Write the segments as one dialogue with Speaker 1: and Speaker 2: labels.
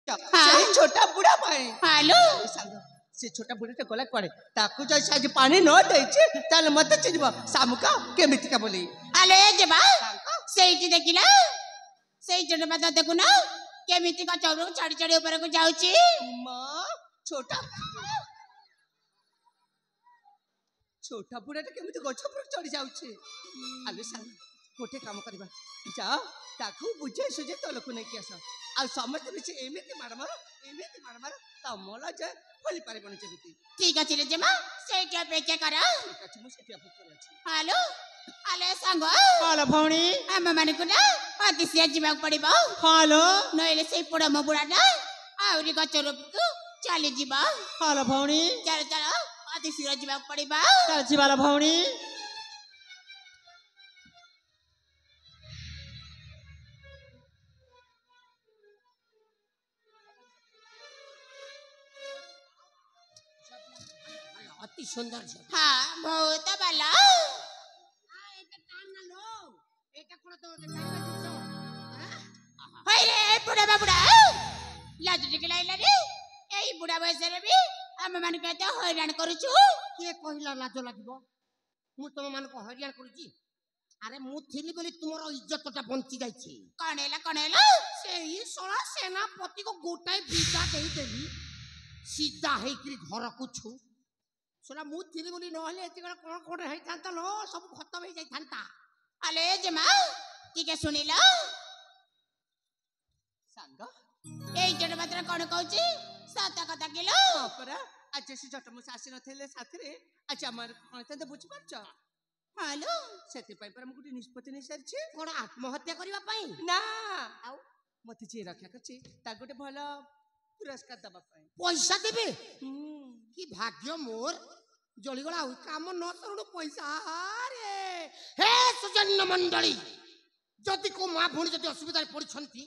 Speaker 1: से छोटा बुढ़ा भाई
Speaker 2: हेलो
Speaker 1: से छोटा बुढ़ा टे गला कुआडे ताकू जै आज पानी न देछि ताले मते चिनिबो सामुका केमितिका बोली
Speaker 2: आले जेबा सेठी देखिला सेई जण मत देखु ना केमितिका चौर चढ़ी चढ़ी ऊपर को जाउची
Speaker 1: मां छोटा छोटा बुढ़ा टे केमिति गछ पर चढ़ी जाउछि आले सा कोठे काम करबा जा ताकू बुझे सुजे तलकु नै कि आस आ समस्त बिचे एमिति मारमार तमला जे फली पारिबन जेमिति
Speaker 2: ठीक अछि रे जेमा सेठी अपेक्षा कर
Speaker 1: ठीक अछि मु सेठी अपेक्षा अछि
Speaker 2: हेलो आले सांग
Speaker 3: हेलो भौणी
Speaker 2: हम माने को ना अति से जीवा पड़िबो
Speaker 3: हेलो
Speaker 2: नइले सेई पड़ा म बुढ़ाटा आउरी गछ रोपकु चली जीवा
Speaker 3: हेलो भौणी
Speaker 2: चल चल अति से जीवा पड़िबा
Speaker 3: चल जीवाला भौणी
Speaker 4: अति सुंदर छे
Speaker 2: हां बहुत भला
Speaker 4: एटा टाइम ना लो एटा कोन तो टाइम दिसो
Speaker 2: हाय रे बुढ़ा बाबुड़ा लाज टिकलाइला रे एई बुढ़ा बयस रे भी हम मान कहते हैरान करूछु
Speaker 4: के कहिला लाज लागबो मु तुम मान को हरियाण करूची अरे मु थिली बोली तुमरो इज्जतटा बंची जाईची
Speaker 2: कणेला
Speaker 4: सेही सोळा सेनापति को गोटाई बीटा देई देली सीधा हेकरी घर को छु सोला मु थिली बोली न हले एति कोन कोन हेई थांता लो सब खत्म हो जाई थांता
Speaker 2: आले जेमा ठीक सुनिला
Speaker 1: सांग
Speaker 2: एई जण मात्र कोन कहूची सत कथा किलो
Speaker 1: परा आज से जटम सासी नथले साथरे आज हमर कोन त बुझ परछ
Speaker 2: हेलो
Speaker 1: सेति पई पर हम गुटी निष्पत्ति नै सरछि
Speaker 4: कोन आत्महत्या करिवा पई
Speaker 1: ना
Speaker 4: आउ
Speaker 1: मते जे रक्षा करछि ता गुटे भलो पुरस्कार दबा पई
Speaker 4: पैसा देबे कि भाग्य मोर जळीगला होई काम न सरुण पैसा अरे हे सुजन्य मंडली जदि को मां भणी जदि असुविधा पड़छंती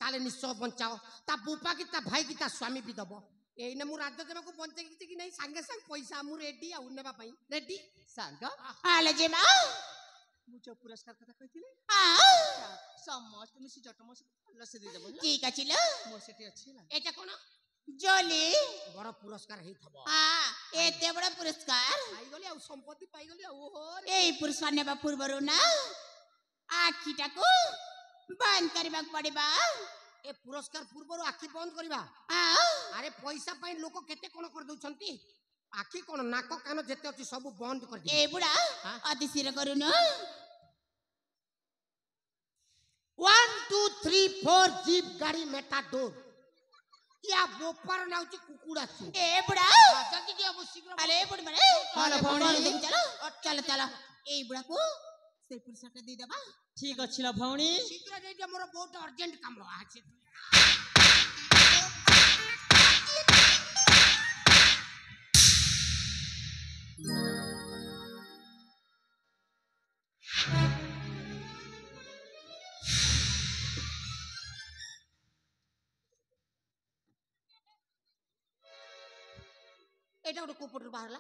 Speaker 4: ताले निश्चय बंचाओ ता बुपा की ता भाई की ता स्वामी भी दबो एइने मु राज्य देबा को बंचे कि नहीं संगे संग पैसा मु रेडी आ उनेबा पई रेडी
Speaker 1: सांग
Speaker 2: आले जेमा
Speaker 1: मु जो पुरस्कार कथा कहिथिले
Speaker 2: हां
Speaker 1: समस्त मिसी जटम से लसे दे देबो
Speaker 2: ठीक अछि ल
Speaker 1: मो सेठी अछि ला
Speaker 4: एटा कोन
Speaker 2: जोली
Speaker 4: बड़ पुरस्कार हेई थबो
Speaker 2: हां एते बड़ा पुरस्कार
Speaker 4: पाई गली आ संपत्ति पाई गली आ ओहर
Speaker 2: एई पुरस्कार नेबा पूर्वरु ना आखिटाको बंद करबा पड़िबा
Speaker 4: ए पुरस्कार पूर्वरु आखि बंद करबा
Speaker 2: हां
Speaker 4: अरे पैसा पाई लोक केते कोन कर दउछंती आखि कोन नाक कान जेते अछि सब बंद कर दे
Speaker 2: ए बुढ़ा अति सिर करू न
Speaker 4: 1 2 3 4 जीप गाड़ी मेटाडोर या बोपर नाउची कुकुड़ा छु
Speaker 2: ए बुढ़ा
Speaker 4: जल्दी दे अब शीघ्र
Speaker 2: अरे बुढ़ मरे
Speaker 3: हेलो भौणी
Speaker 2: चलो चल चल ए बुढ़ा को से पुरस्कार दे देबा
Speaker 3: ठीक अछि ला भौणी
Speaker 4: शीघ्र दे दे मोर बहुत अर्जेंट काम अछि एटा गोटे कोपटर बाहरला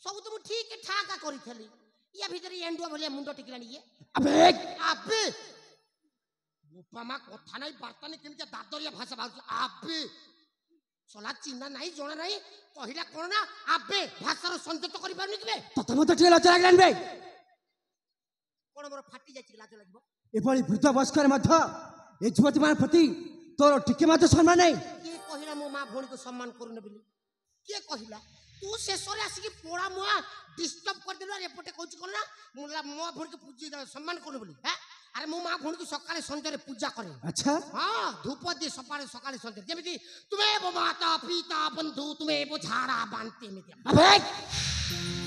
Speaker 4: सब तो ठीक ठाक करी थली या भीतर एंडुआ भलिया मुंडो टिकलानी ये अबे बोपामा कथा नाही वार्ता नाही केमिया दादरिया भाषा बाउछ अबे सला चिन्ना नाही जणा नाही कहिला कोन ना अबे भाषार संकेत करि पारनी किबे
Speaker 5: तते मते ठेला चला गलान बे
Speaker 4: कोन मोर फाटी जाछि लाज लागबो
Speaker 5: एपळी वृद्ध बयस्कर मध्य ए युवती मान प्रति तोर टिके मते सम्मान नाही
Speaker 4: के कहिला मो मां भोणी को सम्मान करू न बिली के कहिला तू शेषरे आसी पोड़ा मुआ डिस्टर्ब कर देलो एपटे कहूची कोन ना मुला मो भोणी के पूजी सम्मान करू बोली हैं अरे मो मां भोणी को सकाळे संजरे पूजा करे
Speaker 5: अच्छा
Speaker 4: हां धूप दे सकाळे संजरे जेमिति तुमे वो माता पिता बंधु तुमे वो झाड़ा बांधते में
Speaker 5: अबे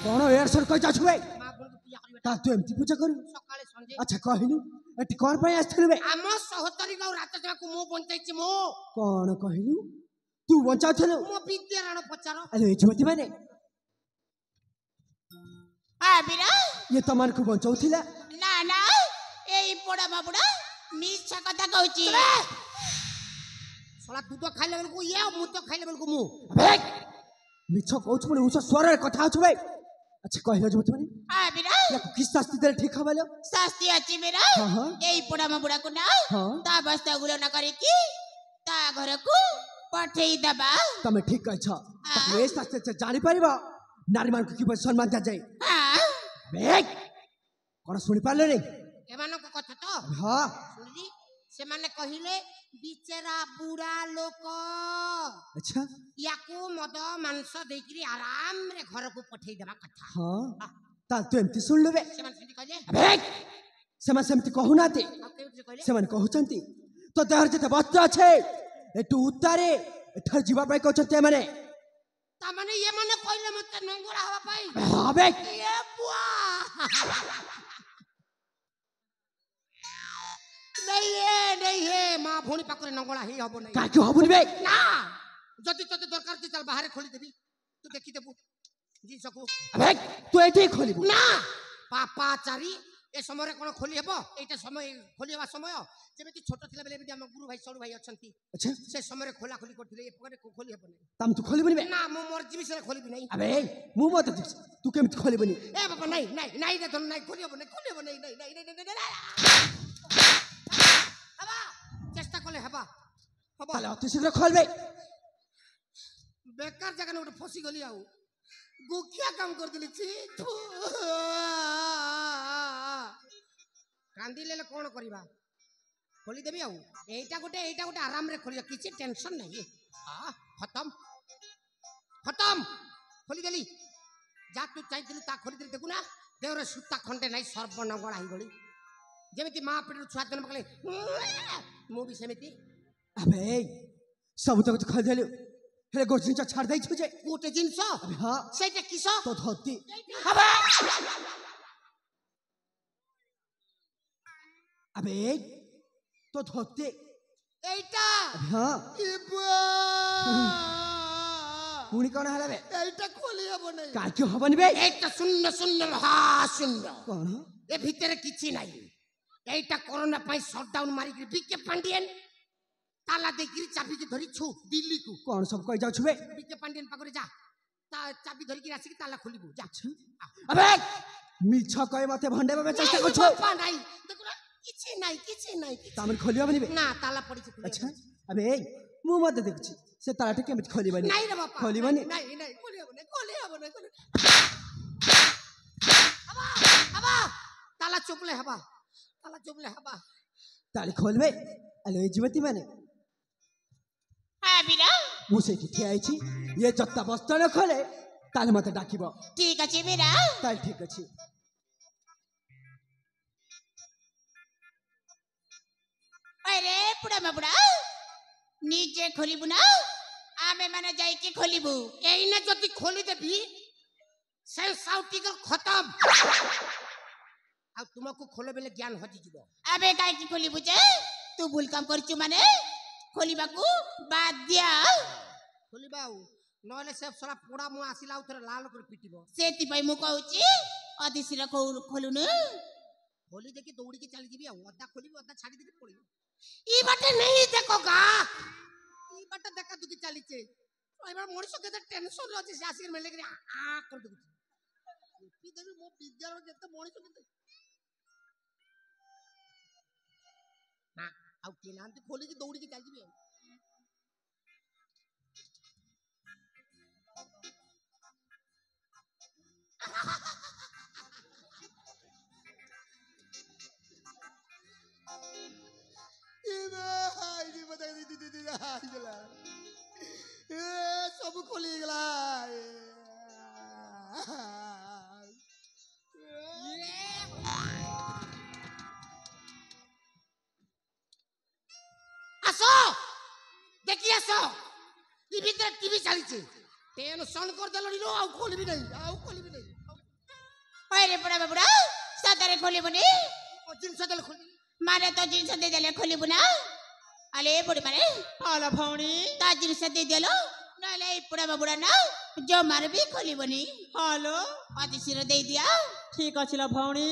Speaker 5: कोन एयर सर कहि जाछु बे
Speaker 4: मां भोणी को पूजा करबे
Speaker 5: ता तू एमती पूजा करू
Speaker 4: सकाळे संजे
Speaker 5: अच्छा कहिनु एटी कोन पय आस्थलु बे
Speaker 4: आम सहतरी गाव रात जमा को मो बंचाइछि मो
Speaker 5: कोन कहिनु तू बचाथलो
Speaker 4: मो विद्याराण पचारो
Speaker 5: अरे युवती माने
Speaker 2: हां बिरा
Speaker 5: ये तमान को बचाउथिला
Speaker 2: ना ना एई पोड़ा बाबुड़ा मिछा कथा कहूची
Speaker 4: सला दूध खाइले बेल को ये मुत खाइले बेल को मु
Speaker 5: अबे मिछ कहउछ बोले उस स्वर कथा होछ बे अच्छा कहिलो युवती माने
Speaker 2: हां बिरा
Speaker 5: या किस शास्ति दे ठीक हबलो
Speaker 2: शास्ति अछि बिरा
Speaker 5: हां हां
Speaker 2: एई पोड़ा बाबुड़ा को ना
Speaker 5: हां
Speaker 2: ता बस्ता गुलो न करे की ता ଘରକୁ ପଠେଇ ଦବା
Speaker 5: ତମେ ଠିକ କହିଛ ତାକୁ ଏ ଶାସ୍ତ୍ର ସେ ଜାଣିପାରିବ ନାରୀମାନଙ୍କୁ କିପରି ସମ୍ମାନ ଦିଆଯାଏ ବେକ୍ କଣ ଶୁଣିପାରିଲେନି
Speaker 4: ଏମାନଙ୍କ କଥା ତ
Speaker 5: ହଁ
Speaker 4: ଶୁଣିଲି ସେମାନେ କହିଲେ ବିଚରା ବୁଢା ଲୋକ
Speaker 5: ଆଚ୍ଛା
Speaker 4: ୟାକୁ ମଦ ମାଂସ ଦେଇକିରି ଆରାମରେ ଘରକୁ ପଠେଇ ଦେବା କଥା
Speaker 5: ହଁ ତାହେଲେ ତୁ ଏମିତି ଶୁଣିଲୁ ବେ
Speaker 4: ସେମାନେ ସେମିତି କହିଲେ
Speaker 5: ବେକ୍ ସେମାନେ ସେମିତି କହୁନାହାନ୍ତି
Speaker 4: ଆଉ କେମିତି କହିଲେ
Speaker 5: ସେମାନେ କହୁଛନ୍ତି ତୋ ଦେହରେ ଯେତେ ବସ୍ତ୍ର ଅଛି ଏଠୁ ଉତ୍ତାରେ ଏଠାରେ ଯିବା ପାଇଁ କହୁଛନ୍ତି ଏମାନେ
Speaker 4: ତାମାନେ ଏମାନେ କହିଲେ ମତେ ନଙ୍ଗଳା ହବା ପାଇଁ
Speaker 5: ହଁ ବେକ୍
Speaker 4: ଏ ବୁଆ नहीं है माँ भौणी पाखरे नंगला ही हबो नहीं
Speaker 5: କାହିଁକି ହବୁନି ବେ
Speaker 4: ना जति तते दरकार ती चल बाहर खोली देबी तू देखि देबू जी सकू
Speaker 5: ବେକ୍ ତୁ ଏଠି ଖୋଲିବୁ
Speaker 4: ना पापाचारी ए समय कोन खोली हेबो एटा समय खोली हेबा समय जेमिति छोट थिला बेले भी हम गुरु भाई सड़ू भाई अछंती
Speaker 5: ଆଚ୍ଛା
Speaker 4: से समय खोला खोली करथिले ए पकरे खोली हेबो नहीं
Speaker 5: ତମେ ତୁ ଖୋଲିବୁନି ବେ
Speaker 4: ना मो मर्जी से खोली नहीं
Speaker 5: ଆବେ ମୁଁ ମତେ ଦେଖୁଛି ତୁ କେମିତି ଖୋଲିବୁନି
Speaker 4: ए बाबा नहीं नहीं नहीं रे धन नहीं खोली हेबो नहीं नहीं नहीं नहीं नहीं नहीं हबा चेष्टा करले हबा हबा
Speaker 5: ତାହେଲେ ଅତି ଶୀଘ୍ର ଖୋଲବେ
Speaker 4: बेकार जगह ने फसी गली आउ गुखिया काम कर दिली छी कांदी लेले कोन करबा खोली देबी आउ एटा गोटे आराम रे खोलिया किछि टेंशन नहीं हां खत्म खत्म खोली देली जा तू चाइथिलु ता खोली देली देखु ना देवरे सुता खंडे नहीं सर्वनगळा ही गली जेमिति मां पेट छुआ जन्म कले मु भी सेमिति
Speaker 5: ଆବେ ସବୁ ତକ ତୁ ଖୋଲିଦେଲୁ ହେଲେ ଗୋଟେ ଜିନିଷ ଛାଡ଼ି ଦେଇଛୁ ଯେ
Speaker 4: गोटे जिंस
Speaker 5: ଆବେ ହଁ
Speaker 4: सेटा किस
Speaker 5: ତୋ ଧୋତି ଆବେ ତୋ ଧୋତି
Speaker 4: एटा
Speaker 5: ଆବେ ହଁ ପୁଣି କଣ ହେଲା ବେ
Speaker 4: एटा खोली हबो नहीं
Speaker 5: କାହିଁକି ହବନି ବେ
Speaker 4: एटा शून्य शून्य महा शून्य
Speaker 5: କଣ
Speaker 4: ए भीतर किछि नहीं एटा कोरोना पाई शटडाउन मारी के बीके पांडियन ताला देकिरी चाबी के धरी छु दिल्ली को
Speaker 5: କଣ ସବୁ କହି ଯାଉଛୁ ବେ
Speaker 4: बीके पांडियन पाखरे जा ता चाबी धरी के आसी के ताला खोलिबू जा
Speaker 5: ଆବେ ମିଛ କହି ମତେ ଭଣ୍ଡେଇବା ପାଇଁ ଚେଷ୍ଟା କରୁଛୁ
Speaker 4: बापा नहीं देखो ना किछि नहीं
Speaker 5: ତାମାନେ ଖୋଲି ହବନି ବେ
Speaker 4: ना ताला पड़ी छै
Speaker 5: ଆଚ୍ଛା ଆବେ ମୁଁ ମତେ ଦେଖୁଛି ସେ ତାଳାଟି କେମିତି ଖୋଲିବନି
Speaker 4: नहीं रे बापा
Speaker 5: ଖୋଲିବନି
Speaker 4: नहीं खोली हबो नहीं हबा हबा ताला चुपले हबा
Speaker 5: ତାଳି ଖୋଲବେ ଆଲୋ ଏ ଯୁବତୀ ମାନେ
Speaker 2: হ্যাঁ বীরা
Speaker 5: ମୁଁ ସେଇଠି ଠିଆ ହେଇଛି ଇଏ ଜତା ବସ୍ତ୍ର ନ ଖୋଲେ ତାହେଲେ ମତେ ଡାକିବ
Speaker 2: ঠিক আছে বীরা
Speaker 5: ତାହେଲେ ଠିକ ଅଛି
Speaker 2: আরে বুড়া মা বুড়া নিজে খোলিবু না ଆମେ ମାନେ ଯାଇକି ଖୋଲିବୁ
Speaker 4: एइने जति खोली देबी से साउटिकर खत्म आ तुमको खोले बेले ज्ञान हजि जीवो
Speaker 2: ଆମେ କାହିଁକି ଖୋଲିବୁ ଯେ ତୁ ଭୁଲ କାମ କରିଛୁ ମାନେ ଖୋଲିବାକୁ ବାଧ୍ୟ
Speaker 4: खोलिबा नहले से सारा पोड़ा मु आसिला उथरे लाल कर पिटिबो
Speaker 2: ସେଥିପାଇଁ ମୁଁ କହୁଛି ଅଧିଶୀର ଖୋଲୁନୁ
Speaker 4: खोली देखि दौड़ी के चली जीबी अदा खोलिबो अदा छाड़ी देके पड़ी ई बाटे नहीं देखोगा ई बाटे देखा दुकी चली छे एबार मनुष्य केते टेंशन रहछि से आसिर मिले के आ कर दउ पी देबी मो विद्यालय जेते मनुष्य केते ना आउ के नांती खोली के दौड़ी के चली जीबी सब खोली गला आसो देखी आसो ई भीतर टीवी चली छे टेंशन कर देलनी नो आउ खोली भी नहीं
Speaker 2: আরে বুড়া মা বুড়া সদারে খোলিবুনি
Speaker 4: ओ जिंस देल खोली
Speaker 2: ମାନେ ତ ଜିନିଷ ଦେଇଦେଲେ ଖୋଲିବୁ ନା ଆଲେ ବୁଢ଼ୀ ମାନେ
Speaker 3: ହଲୋ ଭଉଣୀ
Speaker 2: ତା ଜିନିଷ ଦେଇଦେଲ ନହେଲେ ଏଇ ବୁଢ଼ା ମା ବୁଢ଼ା ନା ଜମାରେ ବି ଖୋଲିବନି
Speaker 3: ହଲୋ
Speaker 2: ଅଧିଶୀର ଦେଇଦିଅ
Speaker 3: ଠିକ ଅଛି ଲୋ ଭଉଣୀ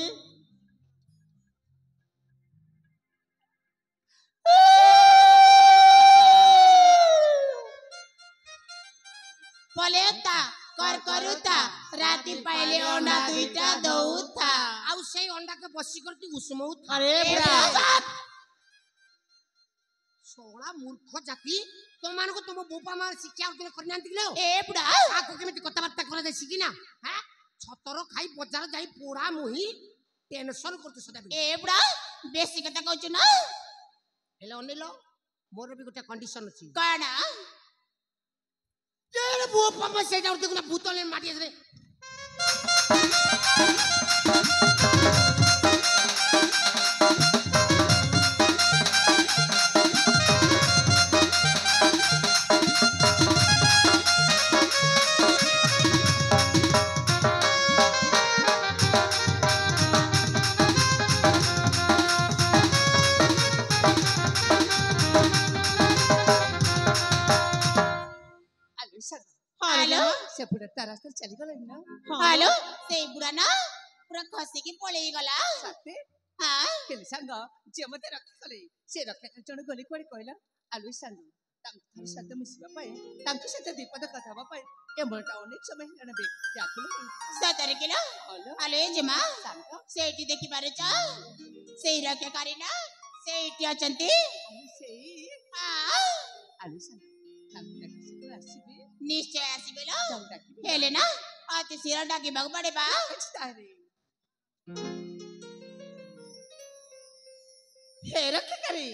Speaker 2: ପଲେଉତା କରକରୁତା ରାତି ପାଇଲେ ଅଣ୍ଡା ଦୁଇଟା ଦଉଥା
Speaker 4: आउ से अंडा के बसी करती उस्मौ
Speaker 3: अरे
Speaker 2: ଏ
Speaker 3: बुढ़ा
Speaker 2: ବାପ!
Speaker 4: सोळा मूर्ख जाती तुमମାନଙ୍କୁ तुम बोपा मा शिक्षा अर्जन करनांती लो
Speaker 2: ए बुढ़ा
Speaker 4: काको केमिति कथाबार्ता करा जाय शिखी ना हां छतर खाई बजार जाई पोड़ा मोही टेंशन करते सदा
Speaker 2: ए बुढ़ा बेसी कथा कहछु ना
Speaker 4: हेलो अनिलो मोर भी गोटे कंडीशन अछि
Speaker 2: काना
Speaker 4: तेरे बोपा मा सेटा उठे गुना भूतले माटी रे
Speaker 1: आलो सांग
Speaker 2: हेलो
Speaker 1: सेपटे तार रास्ता चली गला ना
Speaker 2: हेलो से बुढ़ा ना पूरा खसी की पळेई गला
Speaker 1: साथे
Speaker 2: हां
Speaker 1: केले सांग जे मते रक्षा कले से रक्षा जण गली कोडी कहला आलो सांग तांका साथ मिसबा पाए तांका साथ दीपद कथा बा पाए ए मोटा अनेक समय हेलाना बे त्याकुल
Speaker 2: 17 किलो
Speaker 1: आलो
Speaker 2: हेलो जमा
Speaker 1: सांग
Speaker 2: सेठी देखि पारुछ सेई रखे करिना सेठी अचंती
Speaker 1: आलो सेई
Speaker 2: हां
Speaker 1: आलो सांग तांका से आसीबे
Speaker 2: निश्चय आसीबेलो
Speaker 1: तांका
Speaker 2: हेले ना आते सिरा डाकी बाग पड़े बा
Speaker 1: तारे हे रखे करे